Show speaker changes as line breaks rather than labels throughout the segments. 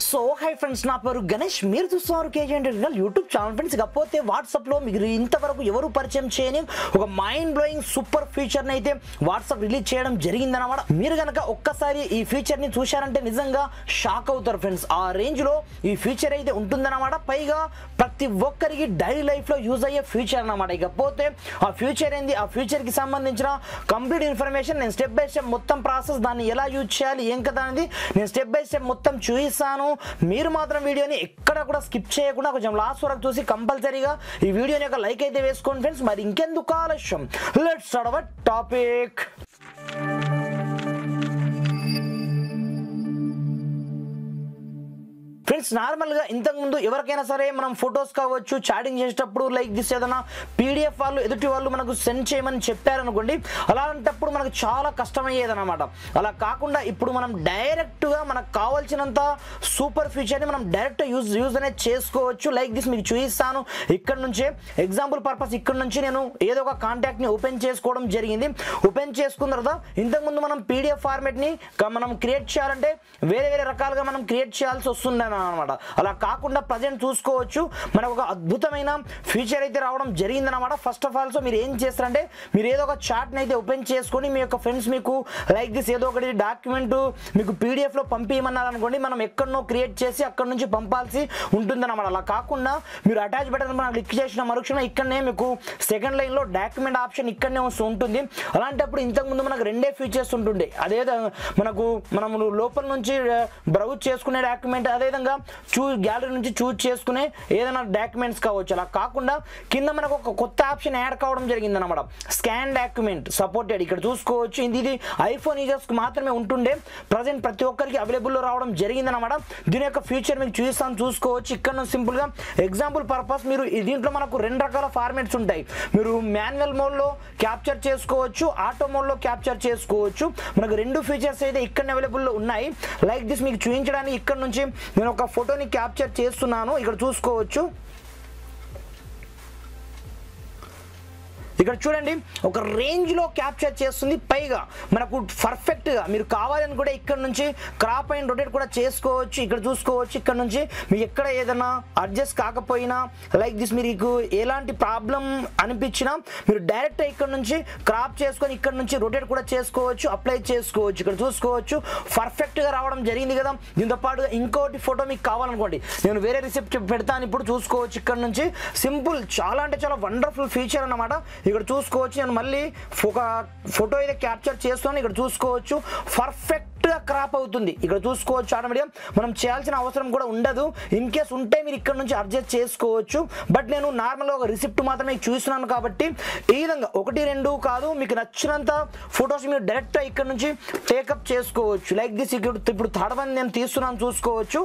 So hi friends, నా పేరు గణేష్. మీరు చూస్తున్నారు KG internal YouTube channel. Friends, ఇకపోతే వాట్సాప్లో మీకు ఇంతవరకు ఎవరు పరిచయం చేయని ఒక మైండ్ బ్లోయింగ్ సూపర్ ఫీచర్ని అయితే వాట్సాప్ రిలీజ్ చేయడం జరిగిందన్నమాట. మీరు కనుక ఒక్కసారి ఈ ఫీచర్ని చూశారంటే నిజంగా షాక్ అవుతారు ఫ్రెండ్స్. ఆ రేంజ్లో ఈ ఫీచర్ అయితే ఉంటుందన్నమాట. పైగా ప్రతి ఒక్కరికి డైలీ లైఫ్లో యూజ్ అయ్యే ఫీచర్ అన్నమాట. ఇకపోతే ఆ ఫ్యూచర్ ఏంది, ఆ ఫ్యూచర్కి సంబంధించిన కంప్లీట్ ఇన్ఫర్మేషన్ నేను స్టెప్ బై స్టెప్ మొత్తం ప్రాసెస్, దాన్ని ఎలా యూజ్ చేయాలి, ఏం కదా అనేది నేను స్టెప్ బై స్టెప్ మొత్తం చూపిస్తాను. మీరు మాత్రం వీడియోని ఎక్కడ కూడా స్కిప్ చేయకుండా కొంచెం లాస్ట్ వరకు చూసి కంపల్సరీగా ఈ వీడియోని ఒక లైక్ అయితే వేసుకోండి ఫ్రెండ్స్. మరి ఇంకెందుకు ఆలస్యం, let's start our topic. Friends, నార్మల్గా ఇంతకుముందు ఎవరికైనా సరే మనం ఫొటోస్ కావచ్చు, చాటింగ్ చేసేటప్పుడు లైక్ దిస్ ఏదైనా పీడిఎఫ్ వాళ్ళు ఎదుటి వాళ్ళు మనకు సెండ్ చేయమని చెప్పారనుకోండి, అలాంటప్పుడు మనకు చాలా కష్టమయ్యేదన్నమాట. అలా కాకుండా ఇప్పుడు మనం డైరెక్ట్గా మనకు కావాల్సినంత సూపర్ ఫీచర్ని మనం డైరెక్ట్ యూజ్ అనేది చేసుకోవచ్చు. లైక్ దిస్ మీకు చూపిస్తాను. ఇక్కడ నుంచే ఎగ్జాంపుల్ పర్పస్ ఇక్కడ నుంచి నేను ఏదో ఒక కాంటాక్ట్ని ఓపెన్ చేసుకోవడం జరిగింది. ఓపెన్ చేసుకున్న తర్వాత ఇంతకుముందు మనం పీడిఎఫ్ ఫార్మేట్ని మనం క్రియేట్ చేయాలంటే వేరే వేరే రకాలుగా మనం క్రియేట్ చేయాల్సి వస్తుంది అనమాట. అలా కాకుండా ప్రజెంట్ చూసుకోవచ్చు మనకు ఒక అద్భుతమైన ఫీచర్ అయితే రావడం జరిగిందనమాట. ఫస్ట్ ఆఫ్ ఆల్ మీరు ఏం చేస్తారంటే మీరు ఏదో ఒక చాట్ని అయితే ఓపెన్ చేసుకొని మీ యొక్క ఫ్రెండ్స్ మీకు లైక్ దిస్ ఏదో ఒకటి డాక్యుమెంట్ మీకు పీడిఎఫ్లో పంపించమన్నారు అనుకోండి, మనం ఎక్కడనో క్రియేట్ చేసి అక్కడ నుంచి పంపాల్సి ఉంటుందన్నమాట. అలా కాకుండా మీరు అటాచ్ బటన్ మనం క్లిక్ చేసిన మరుక్షణం ఇక్కడనే మీకు సెకండ్ లైన్లో డాక్యుమెంట్ ఆప్షన్ ఇక్కడనే ఉంటుంది. అలాంటప్పుడు ఇంతకుముందు మనకు రెండే ఫీచర్స్ ఉంటుండే. అదే మనము లోపల నుంచి బ్రౌజ్ చేసుకునే డాక్యుమెంట్, అదేవిధంగా గ్యాలరీ నుంచి చూజ్ చేసుకునే ఏదైనా డాక్యుమెంట్స్ కావచ్చు. అలా కాకుండా కింద మనకు ఒక కొత్త ఆప్షన్ యాడ్ కావడం జరిగింది అనమాట, స్కాన్ డాక్యుమెంట్ సపోర్టెడ్. ఇక్కడ చూసుకోవచ్చు ఇది ఐఫోన్ యూజర్స్కి మాత్రమే ఉంటుండే, ప్రజెంట్ ప్రతి ఒక్కరికి అవైలబుల్లో రావడం జరిగింది అనమాట. దీని యొక్క ఫీచర్ మీకు చూపిస్తాను, చూసుకోవచ్చు. ఇక్కడ సింపుల్గా ఎగ్జాంపుల్ పర్పస్ మీరు దీంట్లో మనకు రెండు రకాల ఫార్మాట్స్ ఉంటాయి. మీరు మాన్యువల్ మోడ్లో క్యాప్చర్ చేసుకోవచ్చు, ఆటో మోడ్లో క్యాప్చర్ చేసుకోవచ్చు. మనకు రెండు ఫీచర్స్ అయితే ఇక్కడ అవైలబుల్లో ఉన్నాయి. లైక్ దిస్ మీకు చూపించడానికి ఇక్కడ నుంచి నేను ఒక ఫోటోని క్యాప్చర్ చేస్తున్నాను. ఇక్కడ చూసుకోవచ్చు. ఇక్కడ చూడండి, ఒక రేంజ్లో క్యాప్చర్ చేస్తుంది. పైగా మనకు పర్ఫెక్ట్గా మీరు కావాలని కూడా ఇక్కడ నుంచి క్రాప్ అండ్ రొటేట్ కూడా చేసుకోవచ్చు. ఇక్కడ చూసుకోవచ్చు. ఇక్కడ నుంచి మీకు ఎక్కడ ఏదైనా అడ్జస్ట్ కాకపోయినా లైక్ దిస్ మీకు ఎలాంటి ప్రాబ్లం అనిపించినా మీరు డైరెక్ట్ ఇక్కడ నుంచి క్రాప్ చేసుకొని ఇక్కడ నుంచి రొటేట్ కూడా చేసుకోవచ్చు, అప్లై చేసుకోవచ్చు. ఇక్కడ చూసుకోవచ్చు పర్ఫెక్ట్గా రావడం జరిగింది కదా. దీంతో పాటుగా ఇంకోటి ఫోటో మీకు కావాలనుకోండి, నేను వేరే రిసిప్ట్ పెడతాను. ఇప్పుడు చూసుకోవచ్చు ఇక్కడ నుంచి సింపుల్, చాలా అంటే చాలా వండర్ఫుల్ ఫీచర్ అన్నమాట. ఇక్కడ చూసుకోవచ్చు. నేను మళ్ళీ ఒక ఫోటో అయితే క్యాప్చర్ చేస్తున్నాను. ఇక్కడ చూసుకోవచ్చు పర్ఫెక్ట్గా క్రాప్ అవుతుంది. ఇక్కడ చూసుకోవచ్చు. ఆటోమేటిక్గా మనం చేయాల్సిన అవసరం కూడా ఉండదు. ఇన్ కేస్ ఉంటే మీరు ఇక్కడ నుంచి అడ్జస్ట్ చేసుకోవచ్చు. బట్ నేను నార్మల్గా ఒక రిసిప్ట్ మాత్రమే చూస్తున్నాను కాబట్టి ఈ విధంగా ఒకటి రెండు కాదు, మీకు నచ్చినంత ఫొటోస్ మీరు డైరెక్ట్ ఇక్కడ నుంచి టేకప్ చేసుకోవచ్చు. లైక్ దిస్ ఇప్పుడు థర్డ్ వన్ నేను తీస్తున్నాను. చూసుకోవచ్చు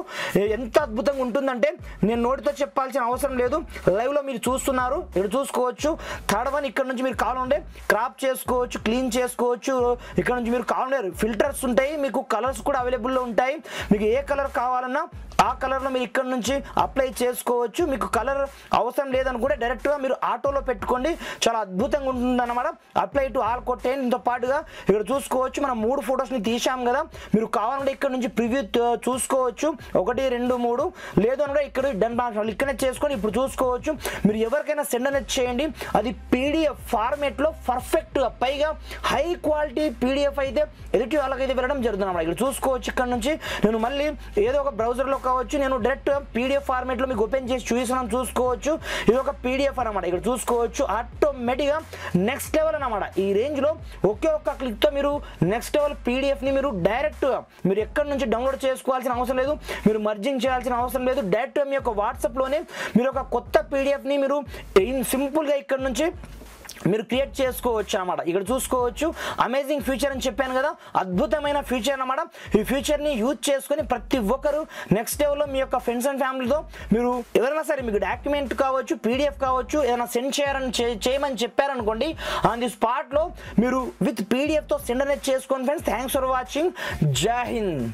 ఎంత అద్భుతంగా ఉంటుందంటే నేను నోటితో చెప్పాల్సిన అవసరం లేదు, లైవ్లో మీరు చూస్తున్నారు. ఇక్కడ చూసుకోవచ్చు థర్డ్ వన్. ఇక్కడ నుంచి మీరు కావాలంటే క్రాప్ చేసుకోవచ్చు, క్లీన్ చేసుకోవచ్చు. ఇక్కడ నుంచి మీరు కావాలంటే ఫిల్టర్స్ ఉంటాయి, మీకు కలర్స్ కూడా అవైలబుల్లో ఉంటాయి. మీకు ఏ కలర్ కావాలన్నా ఆ కలర్లో మీరు ఇక్కడ నుంచి అప్లై చేసుకోవచ్చు. మీకు కలర్ అవసరం లేదనుకుంటే డైరెక్ట్గా మీరు ఆటోలో పెట్టుకోండి, చాలా అద్భుతంగా ఉంటుందన్నమాట. అప్లై టు ఆల్ కొట్టేయండి. దీంతో పాటుగా ఇక్కడ చూసుకోవచ్చు మనం 3 ఫొటోస్ని తీసాం కదా, మీరు కావాలంటే ఇక్కడ నుంచి ప్రివ్యూ చూసుకోవచ్చు. 1 2 3 లేదు అని కూడా ఇక్కడ డన్ ఇక్కడనే చేసుకొని ఇప్పుడు చూసుకోవచ్చు. మీరు ఎవరికైనా సెండ్ అనేది చేయండి, అది పీడిఎఫ్ ఫార్మేట్లో పర్ఫెక్ట్గా పైగా హై క్వాలిటీ పీడిఎఫ్ అయితే ఎదుటి వాళ్ళకైతే వెళ్ళడం జరుగుతుంది అన్నమాట. ఇక్కడ చూసుకోవచ్చు. ఇక్కడ నుంచి నేను మళ్ళీ ఏదో ఒక బ్రౌజర్లో కావచ్చు, నేను డైరెక్ట్ పీడిఎఫ్ ఫార్మేట్లో మీకు ఓపెన్ చేసి చూపిస్తున్నాను. చూసుకోవచ్చు ఇది ఒక పీడిఎఫ్ అనమాట. ఇక్కడ చూసుకోవచ్చు ఆటోమేటిక్గా నెక్స్ట్ లెవెల్ అనమాట. ఈ రేంజ్లో ఒకే ఒక్క క్లిక్తో మీరు నెక్స్ట్ లెవెల్ పీడిఎఫ్ని మీరు డైరెక్ట్గా మీరు ఎక్కడి నుంచి డౌన్లోడ్ చేసుకోవాల్సిన అవసరం లేదు, మీరు మర్జింగ్ చేయాల్సిన అవసరం లేదు. డైరెక్ట్గా మీ యొక్క వాట్సాప్లోనే మీరు ఒక కొత్త పీడిఎఫ్ని మీరు సింపుల్గా ఇక్కడ నుంచి మీరు క్రియేట్ చేసుకోవచ్చు అన్నమాట. ఇక్కడ చూసుకోవచ్చు అమేజింగ్ ఫీచర్ అని చెప్పాను కదా, అద్భుతమైన ఫీచర్ అన్నమాట. ఈ ఫీచర్ని యూజ్ చేసుకొని ప్రతి ఒక్కరు నెక్స్ట్ లెవెల్లో మీ యొక్క ఫ్రెండ్స్ అండ్ ఫ్యామిలీతో మీరు ఎవరైనా సరే మీకు డాక్యుమెంట్ కావచ్చు, పీడిఎఫ్ కావచ్చు, ఏదైనా సెండ్ చేయమని చెప్పారనుకోండి, ఆన్ ది స్పాట్లో మీరు విత్ పీడిఎఫ్తో సెండ్ అనేది చేసుకోండి ఫ్రెండ్స్. Thanks for watching. జై హింద్.